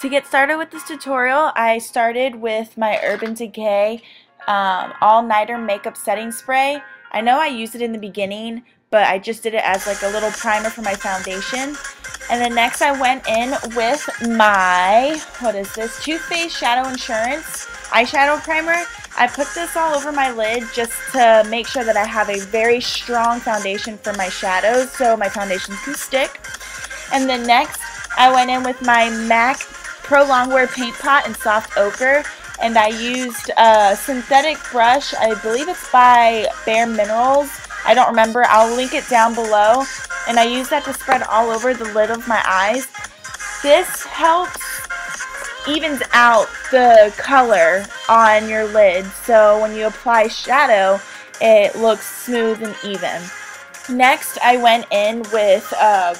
To get started with this tutorial, I started with my Urban Decay All-Nighter Makeup Setting Spray. I know I used it in the beginning, but I just did it as like a little primer for my foundation. And then next I went in with my, Too Faced Shadow Insurance Eyeshadow Primer. I put this all over my lid just to make sure that I have a very strong foundation for my shadows so my foundations can stick. And then next I went in with my MAC Pro Longwear Paint Pot in Soft Ochre, and I used a synthetic brush. I believe it's by Bare Minerals. I don't remember. I'll link it down below. And I used that to spread all over the lid of my eyes. This helps evens out the color on your lid, so when you apply shadow, it looks smooth and even. Next, I went in with a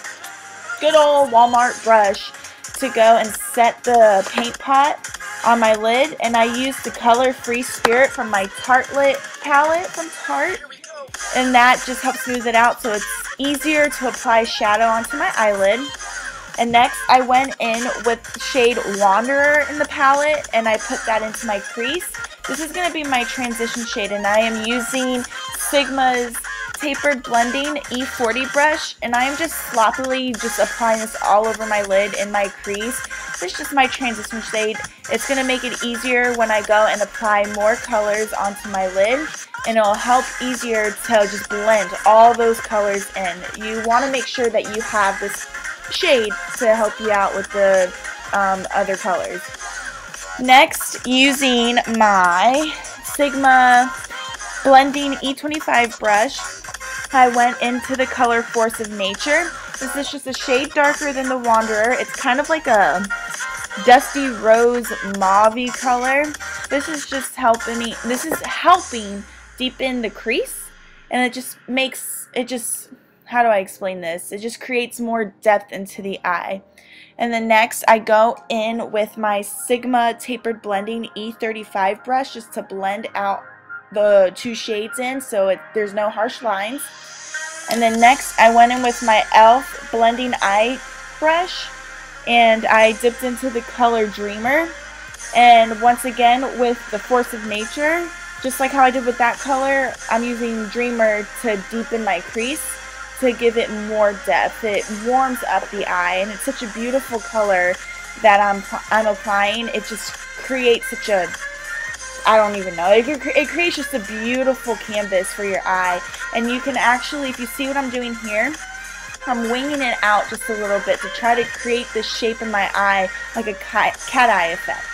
good old Walmart brush to go and set the paint pot on my lid, and I used the color Free Spirit from my Tartelette palette from Tarte, and that just helps smooth it out so it's easier to apply shadow onto my eyelid. And next I went in with shade Wanderer in the palette, and I put that into my crease. This is going to be my transition shade, and I am using Sigma's Tapered Blending E40 brush, and I am just sloppily applying this all over my lid in my crease. This is just my transition shade. It's going to make it easier when I go and apply more colors onto my lid, and it will help easier to just blend all those colors in. You want to make sure that you have this shade to help you out with the other colors. Next, using my Sigma Blending E25 brush, I went into the color Force of Nature. This is just a shade darker than the Wanderer. It's kind of like a dusty rose mauve-y color. This is just helping deepen the crease, and it just makes how do I explain this? It just creates more depth into the eye. And then next I go in with my Sigma Tapered Blending E35 brush just to blend out the two shades in so there's no harsh lines. And then next I went in with my e.l.f. Blending Eye brush, and I dipped into the color Dreamer. And once again with the Force of Nature, just like how I did with that color, I'm using Dreamer to deepen my crease to give it more depth. It warms up the eye, and it's such a beautiful color that I'm applying. It just creates such a, I don't even know, it creates just a beautiful canvas for your eye. And you can actually, if you see what I'm doing here, I'm winging it out just a little bit to try to create this shape in my eye like a cat eye effect.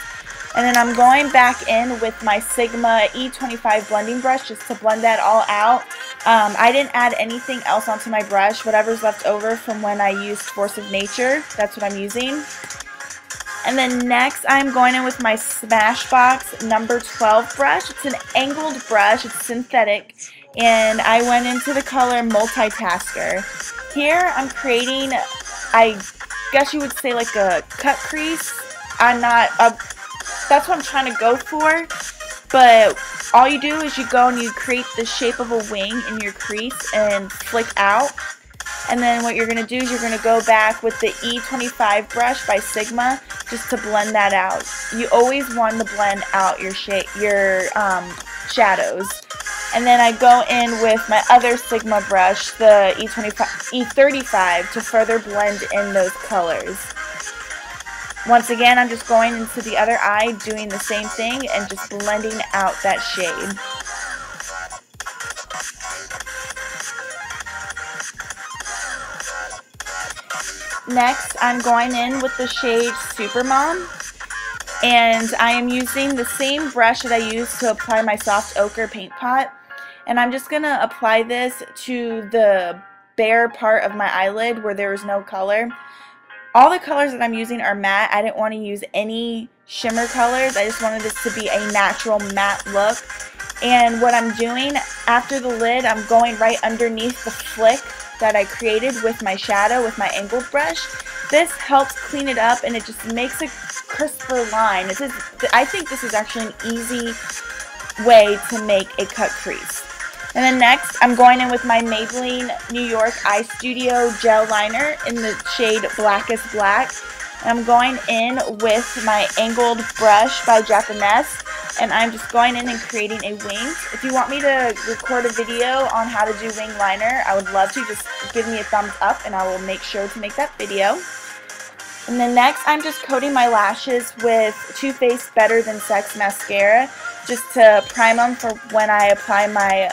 And then I'm going back in with my Sigma E25 blending brush just to blend that all out. I didn't add anything else onto my brush. Whatever's left over from when I used Force of Nature, that's what I'm using. And then next I'm going in with my Smashbox number 12 brush. It's an angled brush, it's synthetic, and I went into the color Multitasker. Here I'm creating, I guess you would say, like a cut crease. That's what I'm trying to go for, but all you do is you go and you create the shape of a wing in your crease and flick out. And then what you're going to do is you're going to go back with the E25 brush by Sigma just to blend that out. You always want to blend out your shadows. And then I go in with my other Sigma brush, the E35, to further blend in those colors. Once again, I'm just going into the other eye, doing the same thing, and just blending out that shade. Next, I'm going in with the shade Supermom, and I am using the same brush that I used to apply my Soft Ochre paint pot, and I'm just going to apply this to the bare part of my eyelid where there is no color. All the colors that I'm using are matte. I didn't want to use any shimmer colors. I just wanted this to be a natural matte look. And what I'm doing after the lid, I'm going right underneath the flick that I created with my shadow, with my angled brush. This helps clean it up, and it just makes a crisper line. I think this is actually an easy way to make a cut crease. And then next, I'm going in with my Maybelline New York Eye Studio Gel Liner in the shade Blackest Black. I'm going in with my angled brush by Japanese, and I'm just going in and creating a wing. If you want me to record a video on how to do wing liner, I would love to. Just give me a thumbs up and I will make sure to make that video. And then next, I'm just coating my lashes with Too Faced Better Than Sex mascara, just to prime them for when I apply my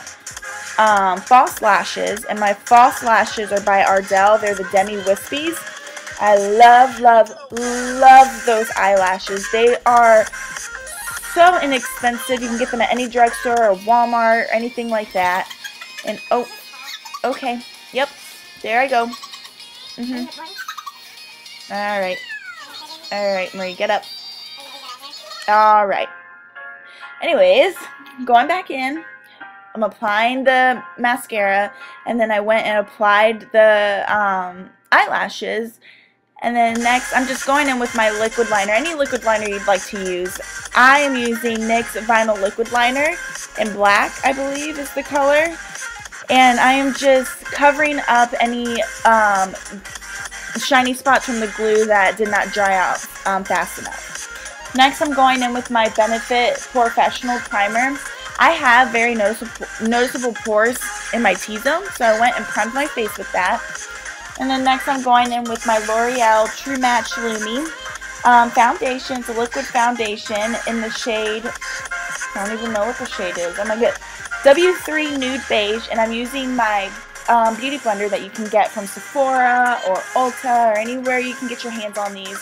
false lashes. And my false lashes are by Ardell. They're the Demi Wispies. I love, love, love those eyelashes. They are so inexpensive. You can get them at any drugstore or Walmart or anything like that. And oh, okay, yep, there I go. Alright, Marie, get up. Alright. Anyways, going back in, I'm applying the mascara, and then I went and applied the eyelashes. And then next, I'm just going in with my liquid liner, any liquid liner you'd like to use. I am using NYX Vinyl Liquid Liner in black, I believe is the color. And I am just covering up any shiny spots from the glue that did not dry out fast enough. Next, I'm going in with my Benefit POREfessional Primer. I have very noticeable pores in my T-zone, so I went and primed my face with that. And then next, I'm going in with my L'Oreal True Match Lumi foundation. It's a liquid foundation in the shade, I don't even know what the shade is. Oh my god, W3 Nude Beige, and I'm using my beauty blender that you can get from Sephora or Ulta or anywhere you can get your hands on these.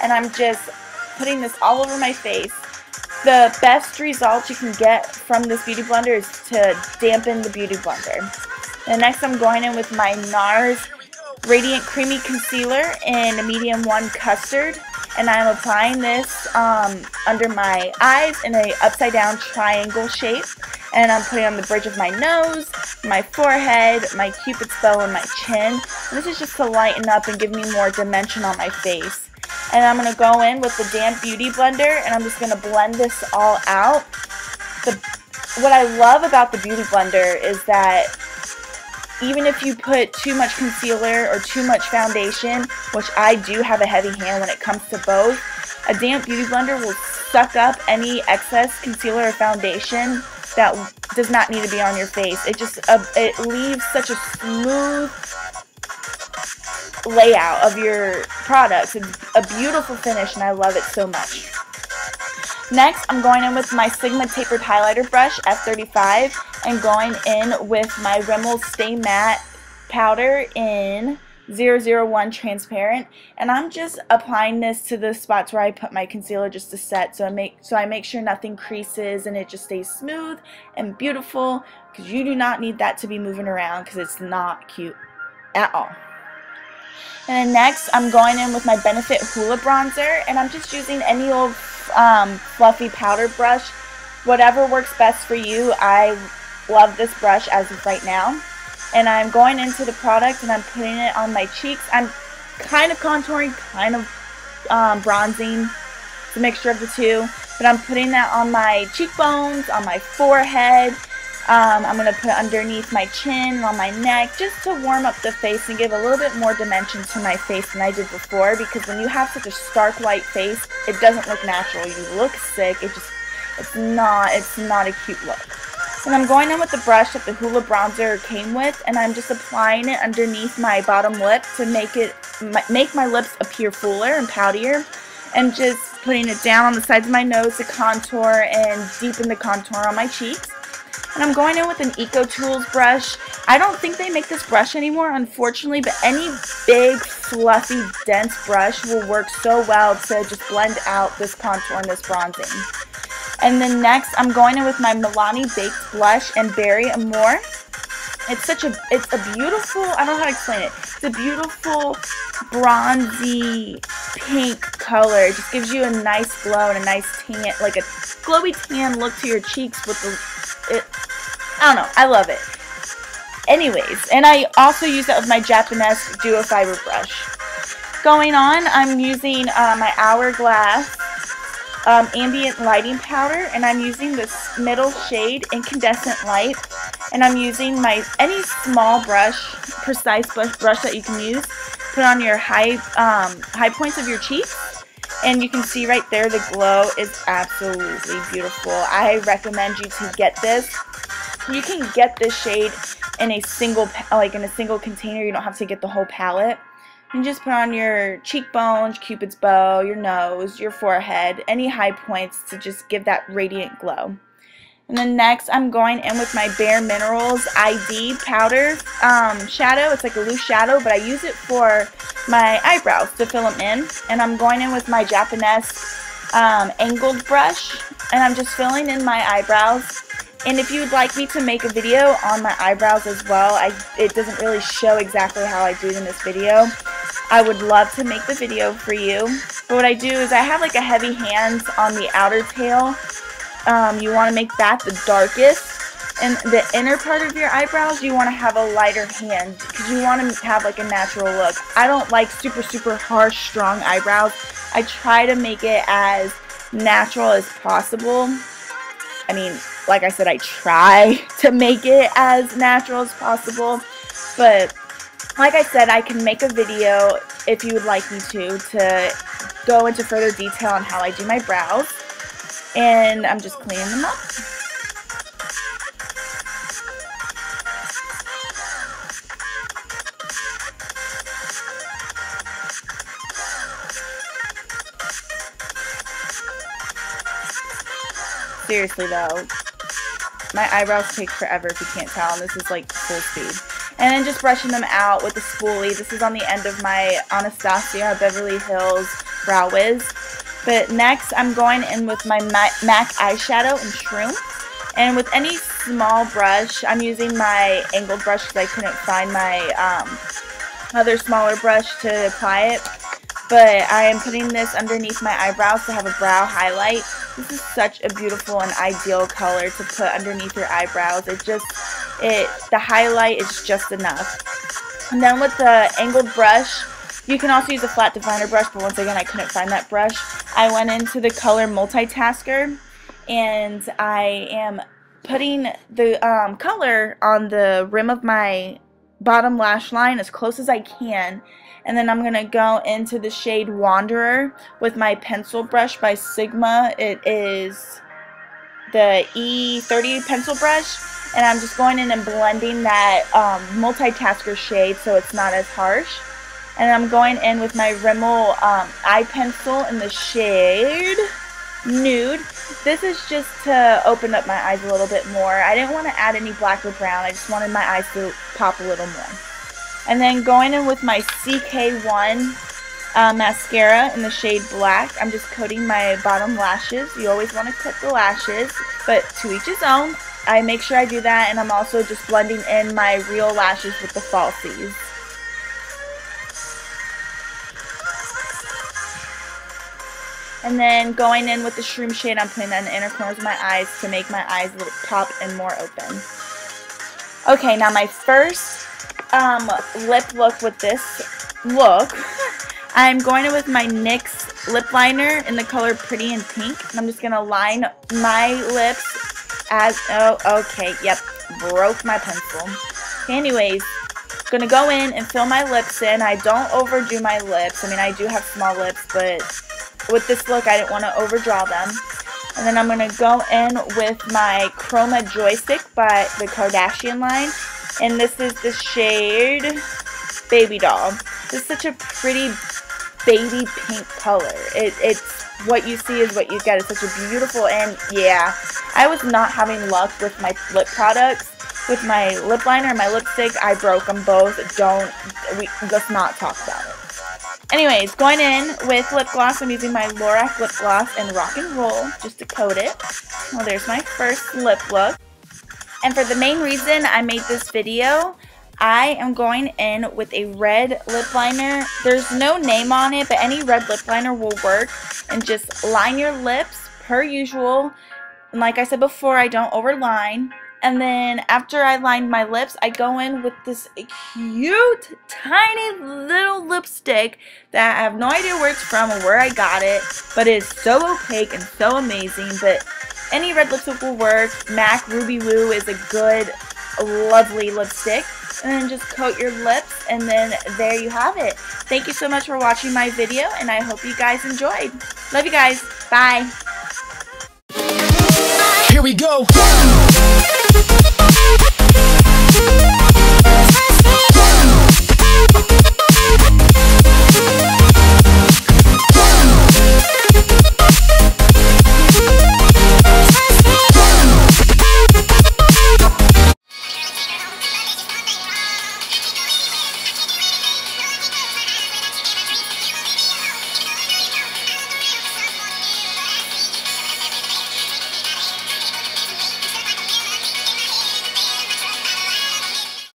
And I'm just putting this all over my face. The best results you can get from this beauty blender is to dampen the beauty blender. And next, I'm going in with my NARS Radiant Creamy Concealer in a medium 1 custard, and I'm applying this under my eyes in a upside down triangle shape, and I'm putting it on the bridge of my nose, my forehead, my cupid's bow, and my chin. And this is just to lighten up and give me more dimension on my face. And I'm going to go in with the damp beauty blender, and I'm just going to blend this all out. What I love about the beauty blender is that even if you put too much concealer or too much foundation, which I do have a heavy hand when it comes to both, a damp beauty blender will suck up any excess concealer or foundation that does not need to be on your face. It leaves such a smooth layout of your products. It's a beautiful finish, and I love it so much. Next, I'm going in with my Sigma Tapered Highlighter Brush F35 and going in with my Rimmel Stay Matte Powder in 001 Transparent. And I'm just applying this to the spots where I put my concealer just to set, so I make sure nothing creases and it just stays smooth and beautiful, because you do not need that to be moving around, because it's not cute at all. And then next, I'm going in with my Benefit Hoola Bronzer, and I'm just using any old fluffy powder brush. Whatever works best for you. I love this brush as of right now. And I'm going into the product and I'm putting it on my cheeks. I'm kind of contouring, kind of bronzing. It's a mixture of the two. But I'm putting that on my cheekbones, on my forehead. I'm going to put it underneath my chin and on my neck, just to warm up the face and give a little bit more dimension to my face than I did before, because when you have such a stark white face, it doesn't look natural. You look sick. It's not a cute look. And I'm going in with the brush that the Hoola Bronzer came with, and I'm just applying it underneath my bottom lip to make my lips appear fuller and poutier, and just putting it down on the sides of my nose to contour and deepen the contour on my cheeks. And I'm going in with an Eco Tools brush. I don't think they make this brush anymore, unfortunately, but any big, fluffy, dense brush will work so well to just blend out this contour and this bronzing. And then next, I'm going in with my Milani Baked Blush in Berry Amore. It's a beautiful, I don't know how to explain it. It's a beautiful, bronzy, pink color. It just gives you a nice glow and a nice tan, like a glowy tan look to your cheeks with I don't know, I love it. Anyways, and I also use that with my Japanese Duo Fiber brush. Going on, I'm using my Hourglass Ambient Lighting Powder, and I'm using this middle shade, Incandescent Light, and I'm using any small brush, precise brush that you can use, put on your high points of your cheeks. And you can see right there the glow is absolutely beautiful. I recommend you to get this. You can get this shade in a single container. You don't have to get the whole palette. You just put on your cheekbones, Cupid's bow, your nose, your forehead, any high points to just give that radiant glow. And then next, I'm going in with my Bare Minerals ID powder shadow. It's like a loose shadow, but I use it for my eyebrows to fill them in. And I'm going in with my Japanese angled brush, and I'm just filling in my eyebrows. And if you would like me to make a video on my eyebrows as well, it doesn't really show exactly how I do it in this video. I would love to make the video for you. But what I do is I have like a heavy hand on the outer tail. You want to make that the darkest. And the inner part of your eyebrows, you want to have a lighter hand because you want to have like a natural look. I don't like super harsh, strong eyebrows. I try to make it as natural as possible. I mean, like I said, I try to make it as natural as possible. But like I said, I can make a video if you would like me to go into further detail on how I do my brows. And I'm just cleaning them up. Seriously though, my eyebrows take forever if you can't tell, and this is like full speed. And then just brushing them out with the spoolie. This is on the end of my Anastasia Beverly Hills Brow Wiz. But next, I'm going in with my MAC eyeshadow in Shroom. And with any small brush, I'm using my angled brush because I couldn't find my other smaller brush to apply it. But I am putting this underneath my eyebrows to have a brow highlight. This is such a beautiful and ideal color to put underneath your eyebrows. The highlight is just enough. And then with the angled brush, you can also use a flat definer brush, but once again, I couldn't find that brush. I went into the color Multitasker, and I am putting the color on the rim of my bottom lash line as close as I can. And then I'm going to go into the shade Wanderer with my pencil brush by Sigma. It is the E30 pencil brush. And I'm just going in and blending that Multitasker shade so it's not as harsh. And I'm going in with my Rimmel eye pencil in the shade Nude. This is just to open up my eyes a little bit more. I didn't want to add any black or brown. I just wanted my eyes to pop a little more. And then going in with my CK1 mascara in the shade Black. I'm just coating my bottom lashes. You always want to cut the lashes, but to each his own. I make sure I do that, and I'm also just blending in my real lashes with the falsies. And then going in with the Shroom shade, I'm putting that in the inner corners of my eyes to make my eyes a little pop and more open. Okay, now my first lip look with this look, I'm going in with my NYX lip liner in the color Pretty in Pink. And I'm just going to line my lips as, oh, okay, yep, broke my pencil. Okay, anyways, going to go in and fill my lips in. I don't overdo my lips. I mean, I do have small lips, but with this look, I didn't want to overdraw them. And then I'm going to go in with my Chroma Joystick by the Kardashian line. And this is the shade Baby Doll. This is such a pretty baby pink color. It's what you see is what you get. It's such a beautiful, and yeah, I was not having luck with my lip products. With my lip liner and my lipstick, I broke them both. Let's not talk about it. Anyways, going in with lip gloss, I'm using my Lorac lip gloss and Rock and Roll just to coat it. Well, there's my first lip look. And for the main reason I made this video, I am going in with a red lip liner. There's no name on it, but any red lip liner will work. And just line your lips per usual. And like I said before, I don't overline. And then after I lined my lips, I go in with this cute, tiny little lipstick that I have no idea where it's from or where I got it. But it is so opaque and so amazing. But any red lipstick will work. MAC Ruby Woo is a good, lovely lipstick. and then just coat your lips, and then there you have it. Thank you so much for watching my video, and I hope you guys enjoyed. Love you guys. Bye. Here we go.